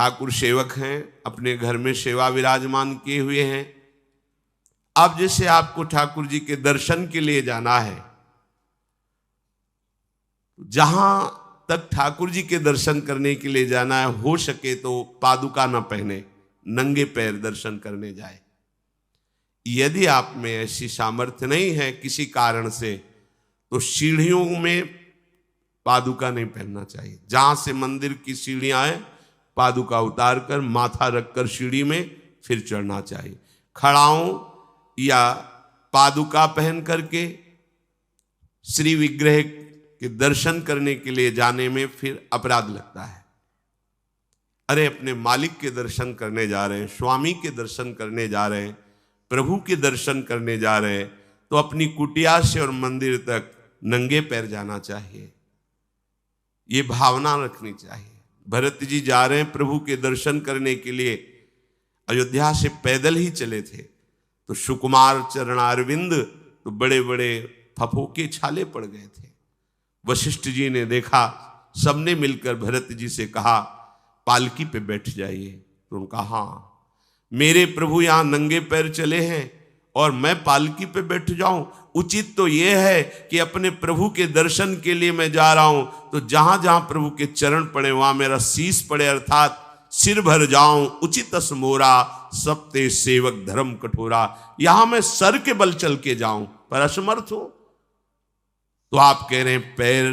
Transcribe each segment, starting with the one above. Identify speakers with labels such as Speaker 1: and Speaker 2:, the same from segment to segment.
Speaker 1: ठाकुर सेवक हैं, अपने घर में सेवा विराजमान किए हुए हैं। अब जैसे आपको ठाकुर जी के दर्शन के लिए जाना है, जहां तक ठाकुर जी के दर्शन करने के लिए जाना है, हो सके तो पादुका न पहने, नंगे पैर दर्शन करने जाए। यदि आप में ऐसी सामर्थ्य नहीं है किसी कारण से, तो सीढ़ियों में पादुका नहीं पहनना चाहिए। जहां से मंदिर की सीढ़ियां हैं, पादुका उतार कर माथा रखकर सीढ़ी में फिर चढ़ना चाहिए। खड़ाओं या पादुका पहन करके श्री विग्रह के दर्शन करने के लिए जाने में फिर अपराध लगता है। अरे अपने मालिक के दर्शन करने जा रहे हैं, स्वामी के दर्शन करने जा रहे हैं, प्रभु के दर्शन करने जा रहे हैं, तो अपनी कुटिया से और मंदिर तक नंगे पैर जाना चाहिए। ये भावना रखनी चाहिए। भरत जी जा रहे हैं प्रभु के दर्शन करने के लिए, अयोध्या से पैदल ही चले थे, तो सुकुमार चरणारविंद तो बड़े बड़े फफोके छाले पड़ गए थे। वशिष्ठ जी ने देखा, सबने मिलकर भरत जी से कहा पालकी पे बैठ जाइए। तो उनका हाँ, मेरे प्रभु यहां नंगे पैर चले हैं और मैं पालकी पे बैठ जाऊं? उचित तो यह है कि अपने प्रभु के दर्शन के लिए मैं जा रहा हूं, तो जहां जहां प्रभु के चरण पड़े वहां मेरा शीश पड़े, अर्थात सिर भर जाऊं। उचित मोरा सबते सेवक धर्म कठोरा। यहां मैं सर के बल चल के जाऊं पर असमर्थ हूं। तो आप कह रहे हैं पैर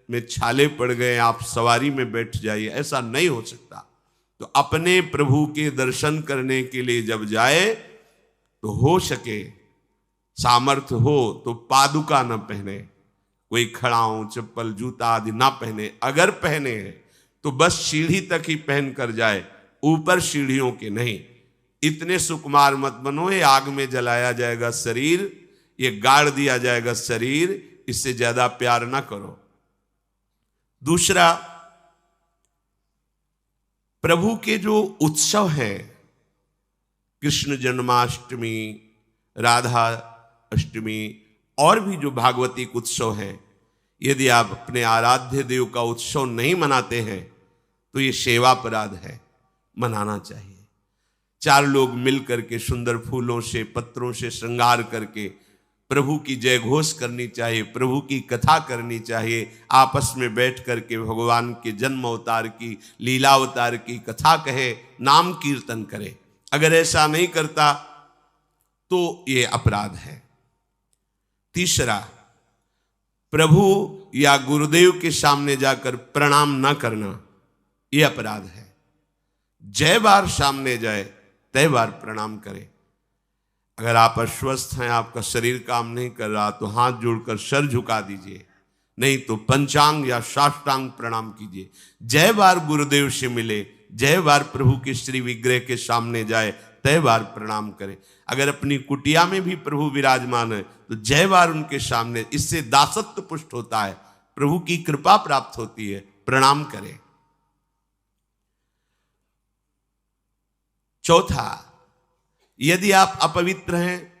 Speaker 1: में छाले पड़ गए, आप सवारी में बैठ जाइए। ऐसा नहीं हो सकता। तो अपने प्रभु के दर्शन करने के लिए जब जाए, तो हो सके सामर्थ्य हो तो पादुका न पहने, कोई खड़ाऊं चप्पल जूता आदि ना पहने। अगर पहने हैं तो बस सीढ़ी तक ही पहन कर जाए, ऊपर सीढ़ियों के नहीं। इतने सुकुमार मत बनो, ये आग में जलाया जाएगा शरीर, ये गाड़ दिया जाएगा शरीर, इससे ज्यादा प्यार ना करो। दूसरा, प्रभु के जो उत्सव हैं, कृष्ण जन्माष्टमी, राधा अष्टमी और भी जो भागवतिक उत्सव हैं, यदि आप अपने आराध्य देव का उत्सव नहीं मनाते हैं तो ये सेवा अपराध है, मनाना चाहिए। चार लोग मिल करके सुंदर फूलों से पत्रों से श्रृंगार करके प्रभु की जय घोष करनी चाहिए, प्रभु की कथा करनी चाहिए। आपस में बैठ करके भगवान के जन्म अवतार की, लीला अवतार की कथा कहे, नाम कीर्तन करे। अगर ऐसा नहीं करता तो ये अपराध है। तीसरा, प्रभु या गुरुदेव के सामने जाकर प्रणाम न करना, यह अपराध है। जय बार सामने जाए तय बार प्रणाम करें। अगर आप अस्वस्थ हैं, आपका शरीर काम नहीं कर रहा, तो हाथ जोड़कर सर झुका दीजिए, नहीं तो पंचांग या साष्टांग प्रणाम कीजिए। जय बार गुरुदेव से मिले, जय बार प्रभु के श्री विग्रह के सामने जाए, तय बार प्रणाम करें। अगर अपनी कुटिया में भी प्रभु विराजमान है तो जय बार उनके सामने, इससे दासत्व पुष्ट होता है, प्रभु की कृपा प्राप्त होती है, प्रणाम करें। चौथा, यदि आप अपवित्र हैं,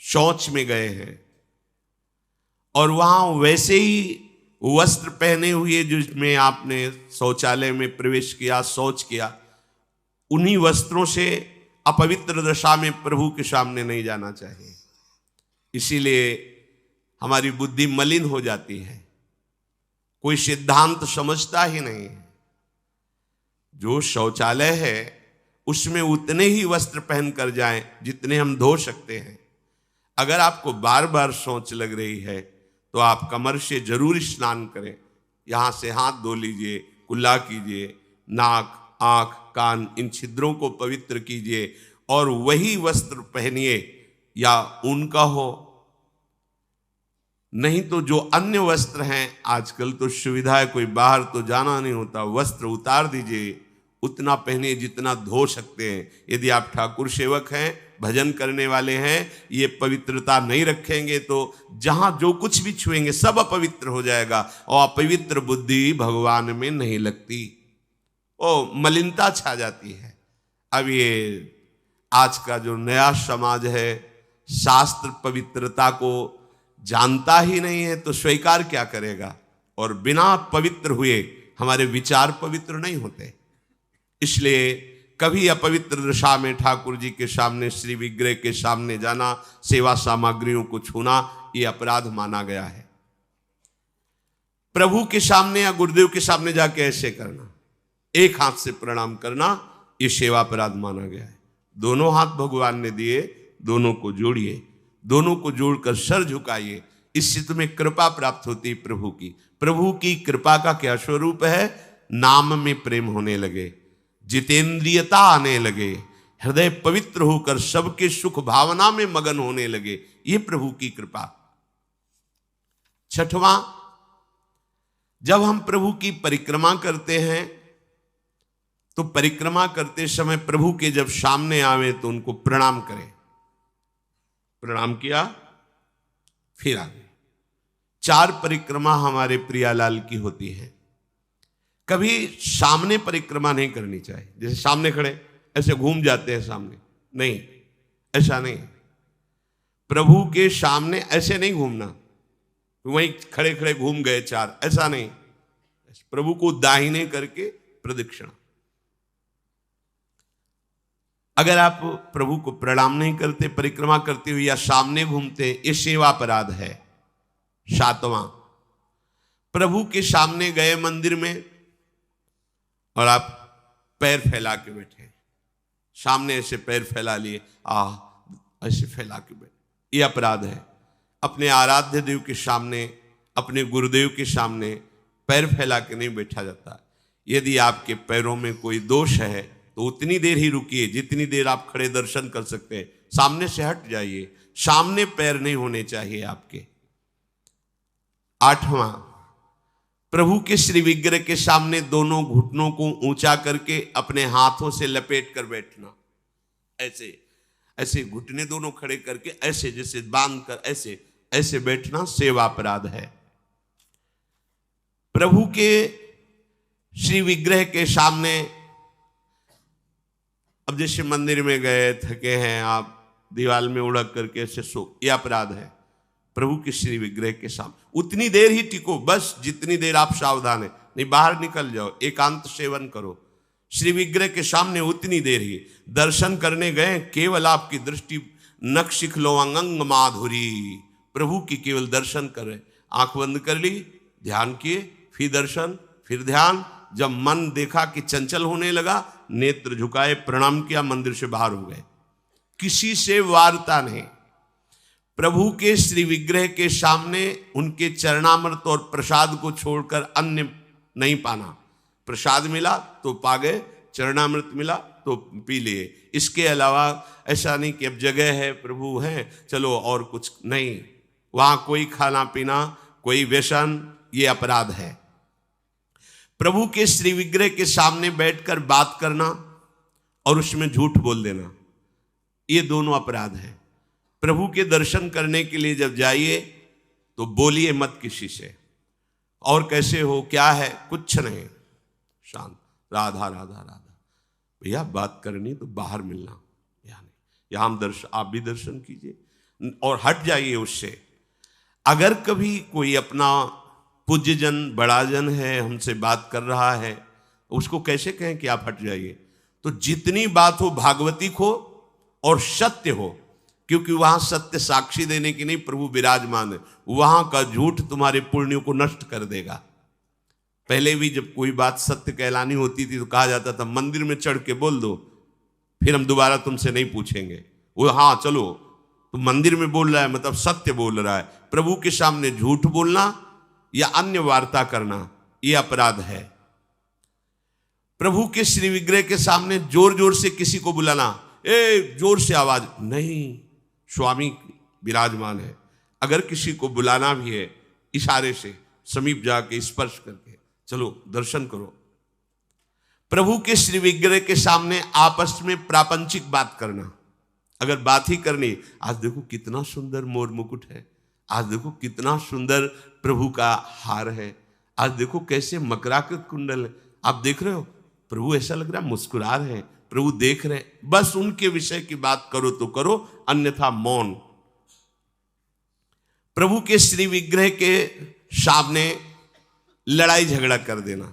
Speaker 1: शौच में गए हैं और वहां वैसे ही वस्त्र पहने हुए जिसमें आपने शौचालय में प्रवेश किया, शौच किया, उन्हीं वस्त्रों से अपवित्र दशा में प्रभु के सामने नहीं जाना चाहिए। इसीलिए हमारी बुद्धि मलिन हो जाती है, कोई सिद्धांत समझता ही नहीं है। जो शौचालय है उसमें उतने ही वस्त्र पहन कर जाएं जितने हम धो सकते हैं। अगर आपको बार बार शौच लग रही है तो आप कमर से जरूर स्नान करें, यहाँ से हाथ धो लीजिए, कुल्ला कीजिए, नाक आंख कान इन छिद्रों को पवित्र कीजिए और वही वस्त्र पहनिए, या उनका हो। नहीं तो जो अन्य वस्त्र हैं, आजकल तो सुविधा है, कोई बाहर तो जाना नहीं होता, वस्त्र उतार दीजिए, उतना पहनिए जितना धो सकते हैं। यदि आप ठाकुर सेवक हैं, भजन करने वाले हैं, ये पवित्रता नहीं रखेंगे तो जहां जो कुछ भी छुएंगे सब अपवित्र हो जाएगा, और अपवित्र बुद्धि भगवान में नहीं लगती, ओ मलिनता छा जाती है। अब ये आज का जो नया समाज है, शास्त्र पवित्रता को जानता ही नहीं है, तो स्वीकार क्या करेगा। और बिना पवित्र हुए हमारे विचार पवित्र नहीं होते। इसलिए कभी अपवित्र दशा में ठाकुर जी के सामने, श्री विग्रह के सामने जाना, सेवा सामग्रियों को छूना, ये अपराध माना गया है। प्रभु के सामने या गुरुदेव के सामने जाके ऐसे करना, एक हाथ से प्रणाम करना, ये सेवा अपराध माना गया है। दोनों हाथ भगवान ने दिए, दोनों को जोड़िए, दोनों को जोड़कर सर झुकाइए, इससे तुम्हें कृपा प्राप्त होती है प्रभु की। प्रभु की कृपा का क्या स्वरूप है? नाम में प्रेम होने लगे, जितेंद्रियता आने लगे, हृदय पवित्र होकर सबके सुख भावना में मगन होने लगे, ये प्रभु की कृपा। छठवां, जब हम प्रभु की परिक्रमा करते हैं तो परिक्रमा करते समय प्रभु के जब सामने आवे तो उनको प्रणाम करें। प्रणाम किया, फिर आगे। 4 परिक्रमा हमारे प्रियालाल की होती है। कभी सामने परिक्रमा नहीं करनी चाहिए, जैसे सामने खड़े ऐसे घूम जाते हैं सामने, नहीं, ऐसा नहीं। प्रभु के सामने ऐसे नहीं घूमना, वहीं खड़े खड़े घूम गए 4, ऐसा नहीं। प्रभु को दाहिने करके प्रदक्षिणा। अगर आप प्रभु को प्रणाम नहीं करते, परिक्रमा करते हुए या सामने घूमते, ये सेवा अपराध है। 7वां, प्रभु के सामने गए मंदिर में और आप पैर फैला के बैठे, सामने ऐसे पैर फैला लिए, ऐसे फैला के बैठे, ये अपराध है। अपने आराध्य देव के सामने, अपने गुरुदेव के सामने पैर फैला के नहीं बैठा जाता। यदि आपके पैरों में कोई दोष है तो उतनी देर ही रुकिए जितनी देर आप खड़े दर्शन कर सकते हैं। सामने से हट जाइए, सामने पैर नहीं होने चाहिए आपके। 8वां, प्रभु के श्री विग्रह के सामने दोनों घुटनों को ऊंचा करके अपने हाथों से लपेट कर बैठना, ऐसे ऐसे घुटने दोनों खड़े करके ऐसे जैसे बांध कर ऐसे ऐसे बैठना सेवा अपराध है। प्रभु के श्री विग्रह के सामने, अब जैसे मंदिर में गए, थके हैं आप, दीवार में उड़क करके ऐसे सो, यह अपराध है। प्रभु के श्री विग्रह के सामने उतनी देर ही टिको, बस जितनी देर आप सावधान है, नहीं बाहर निकल जाओ, एकांत सेवन करो। श्री विग्रह के सामने उतनी देर ही। दर्शन करने गए, केवल आपकी दृष्टि नख शिखलो अंग माधुरी, प्रभु की केवल दर्शन कर रहे, आंख बंद कर ली, ध्यान किए, फिर दर्शन, फिर ध्यान। जब मन देखा कि चंचल होने लगा, नेत्र झुकाए, प्रणाम किया, मंदिर से बाहर हो गए। किसी से वार्ता नहीं। प्रभु के श्री विग्रह के सामने उनके चरणामृत और प्रसाद को छोड़कर अन्य नहीं पाना। प्रसाद मिला तो पा गए, चरणामृत मिला तो पी लिए। इसके अलावा ऐसा नहीं कि अब जगह है, प्रभु हैं, चलो और कुछ नहीं। वहां कोई खाना पीना, कोई व्यसन, ये अपराध है। प्रभु के श्री विग्रह के सामने बैठकर बात करना और उसमें झूठ बोल देना, ये दोनों अपराध है। प्रभु के दर्शन करने के लिए जब जाइए तो बोलिए मत किसी से, और कैसे हो, क्या है, कुछ नहीं, शांत, राधा राधा राधा। भैया बात करनी तो बाहर मिलना, यहाँ नहीं, यहाँ हम दर्शन, आप भी दर्शन कीजिए और हट जाइए उससे। अगर कभी कोई अपना पूज्यजन, बड़ा जन है, हमसे बात कर रहा है, उसको कैसे कहें कि आप हट जाइए? तो जितनी बात हो भागवतिक हो और सत्य हो, क्योंकि वहां सत्य साक्षी देने की नहीं, प्रभु विराजमान है। वहां का झूठ तुम्हारे पुण्यों को नष्ट कर देगा। पहले भी जब कोई बात सत्य कहलानी होती थी तो कहा जाता था मंदिर में चढ़ के बोल दो, फिर हम दोबारा तुमसे नहीं पूछेंगे। वो हाँ चलो, तो मंदिर में बोल रहा है मतलब सत्य बोल रहा है। प्रभु के सामने झूठ बोलना या अन्य वार्ता करना, यह अपराध है। प्रभु के श्री विग्रह के सामने जोर जोर से किसी को बुलाना, ए जोर से आवाज नहीं, स्वामी विराजमान है। अगर किसी को बुलाना भी है, इशारे से समीप जाके स्पर्श करके चलो दर्शन करो। प्रभु के श्री विग्रह के सामने आपस में प्रापंचिक बात करना, अगर बात ही करनी, आज देखो कितना सुंदर मोर मुकुट है, आज देखो कितना सुंदर प्रभु का हार है, आज देखो कैसे मकराकृत कुंडल है, आप देख रहे हो, प्रभु ऐसा लग रहा है मुस्कुरा रहे हैं, प्रभु देख रहे हैं। बस उनके विषय की बात करो तो करो, अन्यथा मौन। प्रभु के श्री विग्रह के सामने लड़ाई झगड़ा कर देना,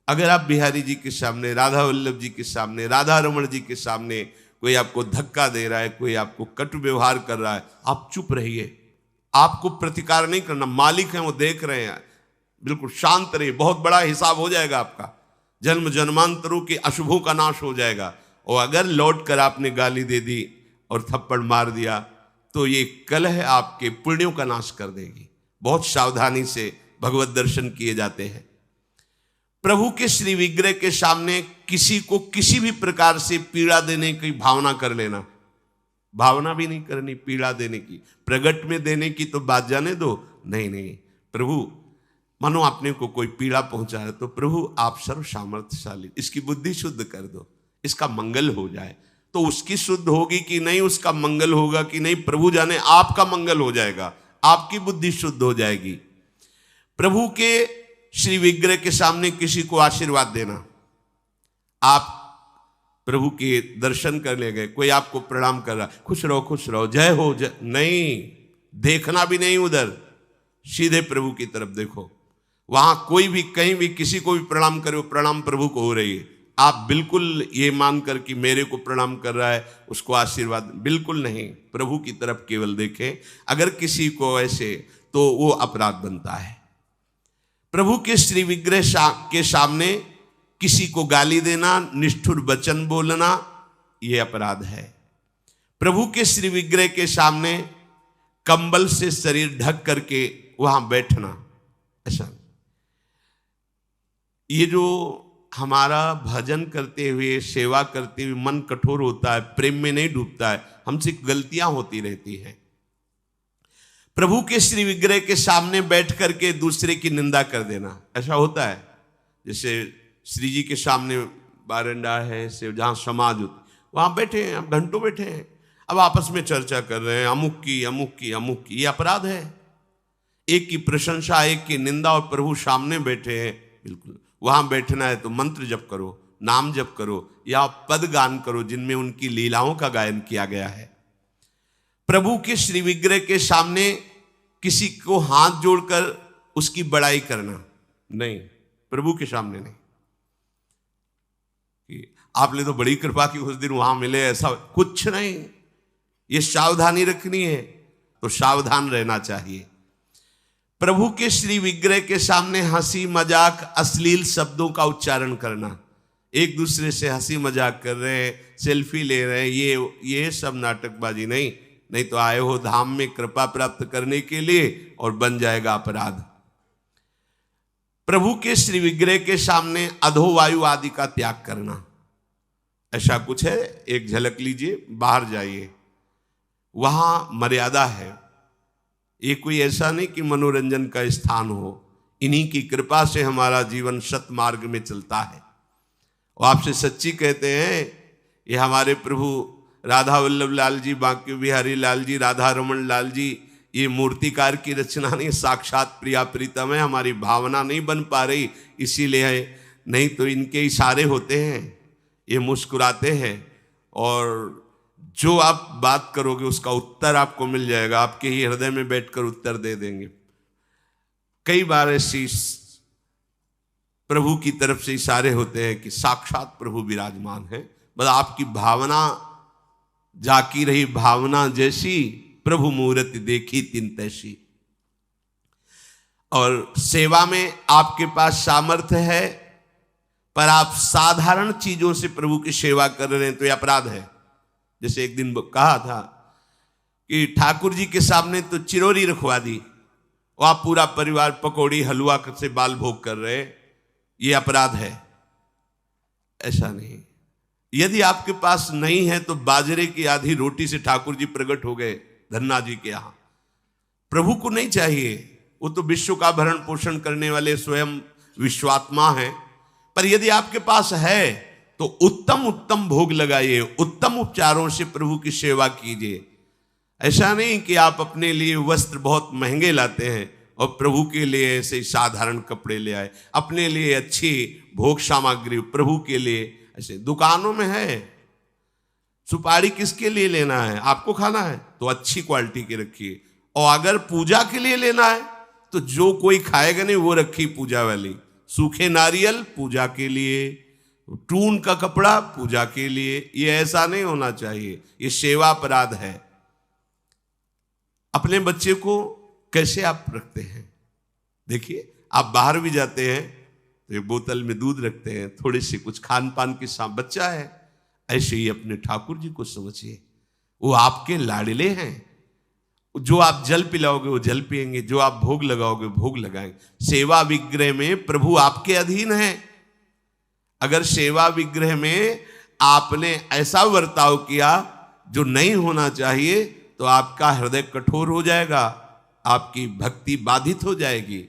Speaker 1: अगर आप बिहारी जी के सामने, राधा वल्लभ जी के सामने, राधा रमण जी के सामने कोई आपको धक्का दे रहा है, कोई आपको कटु व्यवहार कर रहा है, आप चुप रहिए। आपको प्रतिकार नहीं करना, मालिक हैं वो, देख रहे हैं, बिल्कुल शांत रहिए। बहुत बड़ा हिसाब हो जाएगा आपका, जन्म जन्मांतरों के अशुभों का नाश हो जाएगा। और अगर लौट कर आपने गाली दे दी और थप्पड़ मार दिया तो ये कलह आपके पुण्यों का नाश कर देगी। बहुत सावधानी से भगवत दर्शन किए जाते हैं। प्रभु के श्री विग्रह के सामने किसी को किसी भी प्रकार से पीड़ा देने की भावना कर लेना, भावना भी नहीं करनी पीड़ा देने की, प्रगट में देने की तो बात जाने दो। नहीं नहीं, प्रभु मानो आपने को कोई पीड़ा पहुंचा है तो प्रभु आप सर्व सामर्थ्यशाली, इसकी बुद्धि शुद्ध कर दो, इसका मंगल हो जाए। तो उसकी शुद्ध होगी कि नहीं, उसका मंगल होगा कि नहीं, प्रभु जाने। आपका मंगल हो जाएगा, आपकी बुद्धि शुद्ध हो जाएगी। प्रभु के श्री विग्रह के सामने किसी को आशीर्वाद देना। आप प्रभु के दर्शन करने गए, कोई आपको प्रणाम कर रहा, खुश रहो, जय हो जय, नहीं, देखना भी नहीं उधर, सीधे प्रभु की तरफ देखो। वहां कोई भी कहीं भी किसी को भी प्रणाम करे, प्रणाम प्रभु को हो रही है। आप बिल्कुल ये मानकर कि मेरे को प्रणाम कर रहा है उसको आशीर्वाद, बिल्कुल नहीं, प्रभु की तरफ केवल देखें। अगर किसी को ऐसे तो वो अपराध बनता है। प्रभु के श्री विग्रह के सामने किसी को गाली देना, निष्ठुर वचन बोलना, ये अपराध है। प्रभु के श्री विग्रह के सामने कंबल से शरीर ढक करके वहां बैठना, ऐसा। ये जो हमारा भजन करते हुए, सेवा करते हुए मन कठोर होता है, प्रेम में नहीं डूबता है, हमसे गलतियां होती रहती हैं। प्रभु के श्री विग्रह के सामने बैठ करके दूसरे की निंदा कर देना, ऐसा होता है। जैसे श्री जी के सामने बारंडा है से जहाँ समाज होती, वहाँ बैठे हैं, अब घंटों बैठे हैं, अब आपस में चर्चा कर रहे हैं अमुक की, ये अपराध है। एक की प्रशंसा, एक की निंदा, और प्रभु सामने बैठे हैं। बिल्कुल वहाँ बैठना है तो मंत्र जप करो, नाम जप करो, या पद गान करो जिनमें उनकी लीलाओं का गायन किया गया है। प्रभु के श्री विग्रह के सामने किसी को हाथ जोड़कर उसकी बड़ाई करना नहीं, प्रभु के सामने नहीं। कि आपने तो बड़ी कृपा की, उस दिन वहां मिले, ऐसा कुछ नहीं। ये सावधानी रखनी है तो सावधान रहना चाहिए। प्रभु के श्री विग्रह के सामने हंसी मजाक, अश्लील शब्दों का उच्चारण करना, एक दूसरे से हंसी मजाक कर रहे हैं, सेल्फी ले रहे हैं, ये सब नाटकबाजी नहीं तो आए हो धाम में कृपा प्राप्त करने के लिए और बन जाएगा अपराध। प्रभु के श्री विग्रह के सामने अधोवायु आदि का त्याग करना, ऐसा कुछ है, एक झलक लीजिए, बाहर जाइए, वहां मर्यादा है। ये कोई ऐसा नहीं कि मनोरंजन का स्थान हो, इन्हीं की कृपा से हमारा जीवन सतमार्ग में चलता है। और आपसे सच्ची कहते हैं, ये हमारे प्रभु राधा वल्लभ लाल जी, बांके बिहारी लाल जी, राधा रमण लाल जी, ये मूर्तिकार की रचना नहीं, साक्षात प्रिया प्रीतम है। हमारी भावना नहीं बन पा रही, इसीलिए नहीं तो इनके इशारे होते हैं, ये मुस्कुराते हैं, और जो आप बात करोगे उसका उत्तर आपको मिल जाएगा, आपके ही हृदय में बैठकर उत्तर दे देंगे। कई बार ऐसी प्रभु की तरफ से इशारे होते हैं कि साक्षात प्रभु विराजमान है, बस आपकी भावना जाकी रही, भावना जैसी प्रभु मूर्ति देखी तिन तैसी। और सेवा में आपके पास सामर्थ्य है, पर आप साधारण चीजों से प्रभु की सेवा कर रहे हैं तो यह अपराध है। जैसे एक दिन कहा था कि ठाकुर जी के सामने तो चिरौरी रखवा दी, और आप पूरा परिवार पकौड़ी हलवा से बाल भोग कर रहे, ये अपराध है। ऐसा नहीं। यदि आपके पास नहीं है तो बाजरे की आधी रोटी से ठाकुर जी प्रकट हो गए धन्ना जी के यहां। प्रभु को नहीं चाहिए, वो तो विश्व का भरण पोषण करने वाले स्वयं विश्वात्मा हैं। पर यदि आपके पास है तो उत्तम उत्तम भोग लगाइए, उत्तम उपचारों से प्रभु की सेवा कीजिए। ऐसा नहीं कि आप अपने लिए वस्त्र बहुत महंगे लाते हैं और प्रभु के लिए ऐसे साधारण कपड़े ले आए, अपने लिए अच्छी भोग सामग्री प्रभु के लिए ऐसे दुकानों में है। सुपारी किसके लिए लेना है? आपको खाना है तो अच्छी क्वालिटी की रखिए, और अगर पूजा के लिए लेना है तो जो कोई खाएगा नहीं वो रखी पूजा वाली, सूखे नारियल पूजा के लिए, टून का कपड़ा पूजा के लिए, ये ऐसा नहीं होना चाहिए, ये सेवा अपराध है। अपने बच्चे को कैसे आप रखते हैं? देखिए, आप बाहर भी जाते हैं तो एक बोतल में दूध रखते हैं, थोड़े से कुछ खान पान के साथ, बच्चा है, ऐसे ही अपने ठाकुर जी को समझिए, वो आपके लाडले हैं। जो आप जल पिलाओगे वो जल पिएंगे, जो आप भोग लगाओगे भोग लगाएंगे। सेवा विग्रह में प्रभु आपके अधीन है। अगर सेवा विग्रह में आपने ऐसा बर्ताव किया जो नहीं होना चाहिए तो आपका हृदय कठोर हो जाएगा, आपकी भक्ति बाधित हो जाएगी।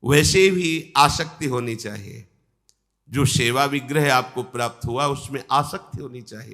Speaker 1: वैसे भी आसक्ति होनी चाहिए। जो सेवा विग्रह आपको प्राप्त हुआ उसमें आसक्ति होनी चाहिए।